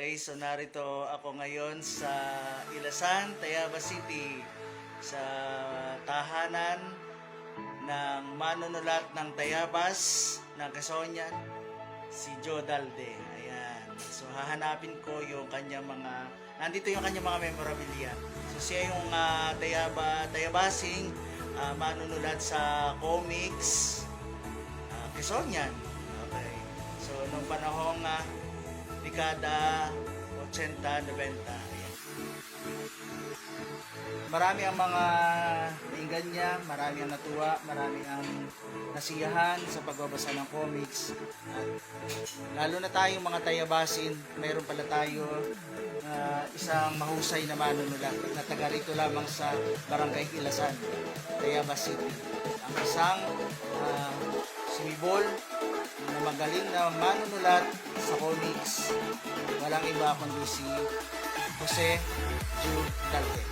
Okay, so narito ako ngayon sa Ilasan, Tayabas City, sa tahanan ng manunulat ng Tayabas ng Quezonian, si Joe Dalde. Ayan. So hahanapin ko yung kanyang nandito yung kanyang mga memorabilia. So siya yung Tayabasing manunulat sa comics Quezonian. Okay. So nung panahong dekada 80-90. Marami ang mga nainggan niya, marami ang natuwa, marami ang nasiyahan sa pagbabasa ng comics. At lalo na tayong mga tayabasin, mayroon pala tayo isang mahusay na manunulat na taga rito lamang sa Barangay Ilasan, Tayabas City. Ang isang sumibol na magaling na manunulat sa comics, walang iba kundi si Jose Joe Dalde.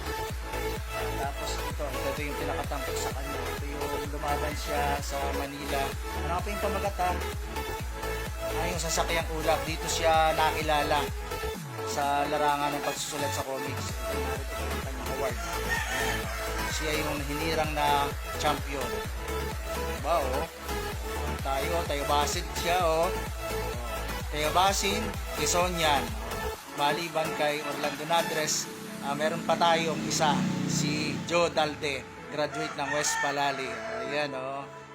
Tapos ito yung pinakatampok sa kanya. Ito yung lumaban siya sa Manila. Ano pa yung pamagata? Yung sasakyang ulap. Dito siya nakilala sa larangan ng pagsusulat sa comics. Ito yung kanyang award. Siya yung hinirang na champion. Diba tayo-basin siya tayo-basin, Quezonian. Maliban kay Orlando Nadres, meron pa tayong isa, si Joe Dalde, graduate ng West Palali. Ayan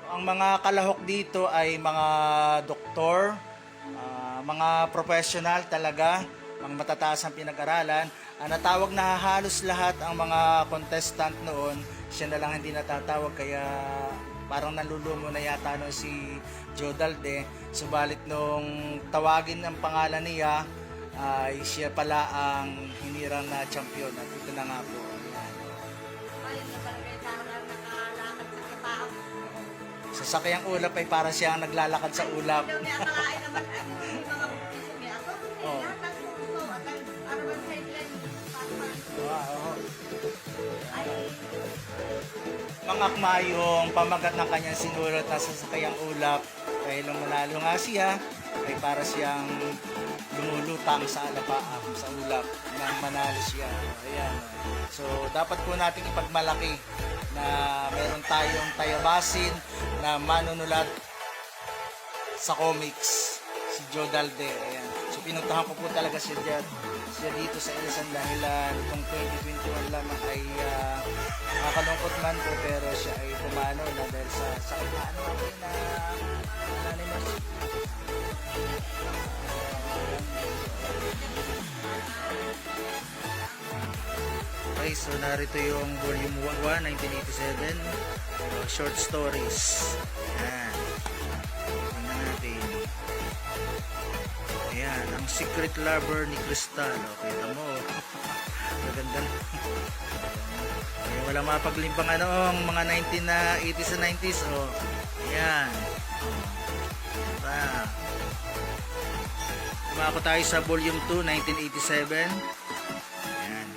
Ang mga kalahok dito ay mga doktor, mga professional talaga, mga matataas ang pinag-aralan. Natawag na halos lahat ang mga contestant noon. Siya na lang hindi natatawag, kaya parang nalulumo na yata si Joe Dalde. Subalit nung tawagin ang pangalan niya, ay siya pala ang hinirang na champion. At ito na nga po. Sa sakyang ulap ay para siyang naglalakad sa ulap. Mangakma yung pamagat ng kanyang sinulat na sasakayang ulap. Dahil nung manalo nga siya, ay para siyang lumulutang sa alapaam, sa ulap, nang manalo siya. Ayan. So, dapat po natin ipagmalaki na meron tayong tayabasin na manunulat sa comics, si Joe Dalde. Ayan. So, pinuntahan ko po talaga siya dito sa Ilasan dahil itong 2021 lamang ay nakakalungkot man po, pero siya ay pumano na dahil sa sakit na nanay mo. Okay, so narito yung volume 1, 1987, short stories. Ayan. Tingnan natin. Ayan, ang secret lover ni Crystal. Okay, tamo. Maganda. Wala mapaglimpang ang mga 1980s and 90s. Ayan. Tumako tayo sa volume 2, 1987. Ayan.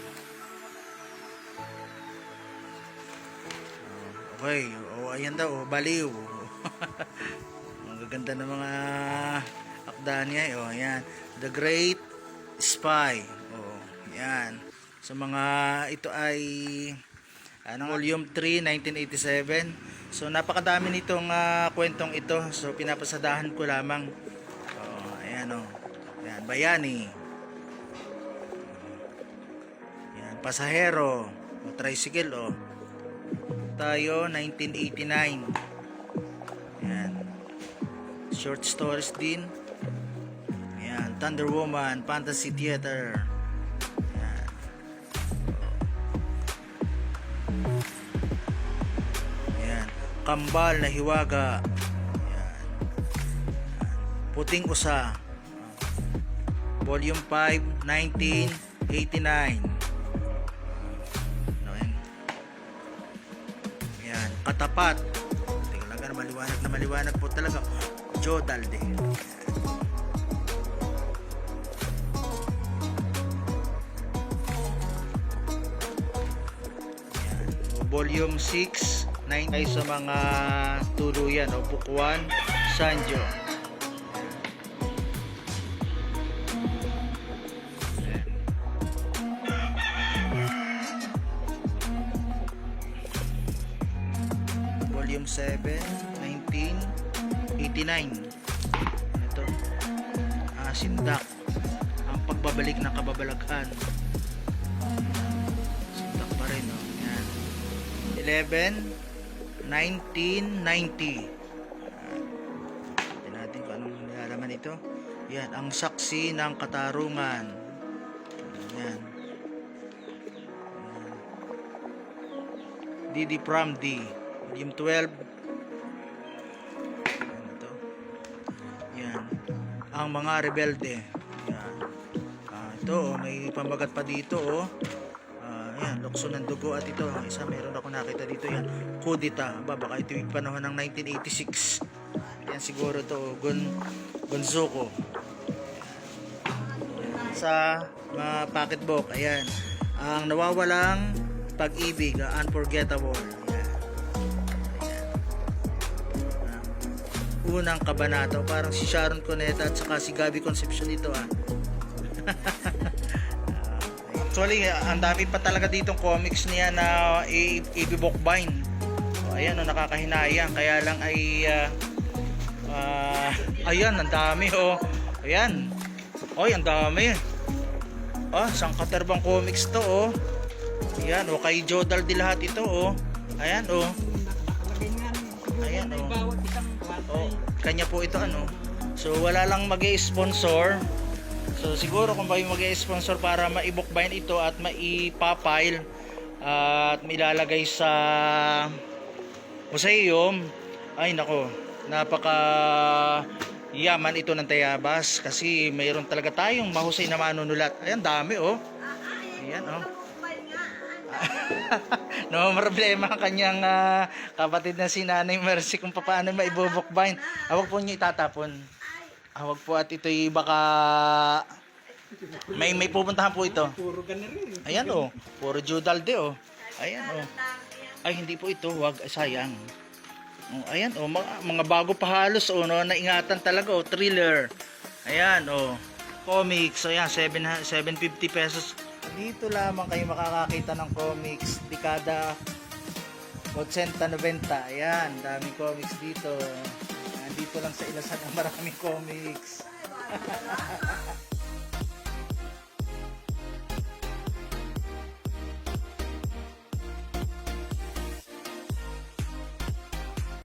Okay. Ayan daw. Baliw. Ang gaganda ng mga akda niya. Ayan. The Great Spy. Ayan. So mga ito ay volume 3, 1987. So napakadami nitong kwentong ito. So pinapasadahan ko lamang. Ayan Ayan, Bayani. Ayan, Pasahero. Tricycle tayo, 1989. Ayan. Short stories din. Ayan, Thunder Woman, Fantasy Theater. Kambal na Hiwaga. Ayan. Puting Usa. Volume 5, 1989. Ayan. Katapat. Talaga na maliwanag po talaga. Joe Dalde. Ayan. Volume 6, 9 ay sa mga tuluyan Book 1, Sanjo. 7, 1989. Ito, Sindak, ang pagbabalik ng kababalaghan. Sindak pa rin, oh. Yan. 11, 1990. Tignan natin kung anong nilalaman ito. Yan, ang saksi ng katarungan. Yan. Didi Pram D. Volume 12. Yan ito. Yan. Ang mga rebelde. Yan. Ito, oh, may pambagat pa dito, oh. Yan, lukso ng dugo. At ito, isa meron ako nakita dito. Yan, kudita. Baka ito yung panahon ng 1986. Yan siguro to, Gonzoko. Sa mga pocketbook, ayan, ang nawawalang pag-ibig, unforgettable. Ayan. Unang kabanata, parang si Sharon Cuneta at saka si Gabby Concepcion ito, Actually, ang dami pa talaga ditong comics niya na i-bookbind. Ayan, nakakahinayang, kaya lang ay ayan, ang dami, oh. Ayan. Oy, ang dami. Sangkaterbang comics to, oh. Ayan, oh, kay Jodal di lahat ito, oh. Ayan, oh. Ayan, oh. Oh, kanya po ito, ano. So, wala lang mag-i-sponsor. So, siguro kung ba yung mag-i-sponsor para ma-bookbind ito at ma-i-papile at mailalagay sa museum, ay nako, napaka yaman ito ng Tayabas kasi mayroon talaga tayong mahusay na manunulat. Ayan, dami, oh. Ayan, oh. No problema ang kanyang kapatid na si Nanay Mercy kung paano maibubukbain. Huwag po niyo itatapon. Huwag po, at ito'y baka may pupuntahan po ito. Ayan, oh. Puro Judalde, oh. Ayan, oh. Ay, hindi po ito. Huwag, sayang. Oh, ayan, oh, mga bago pa halos, oh, no, naingatan talaga, oh, thriller. Ayan, oh, comics, ayan, 750 pesos. Dito lamang kayo makakakita ng comics, dekada 80-90. Ayan, daming comics dito. Dito lang sa Ilasan ang maraming comics.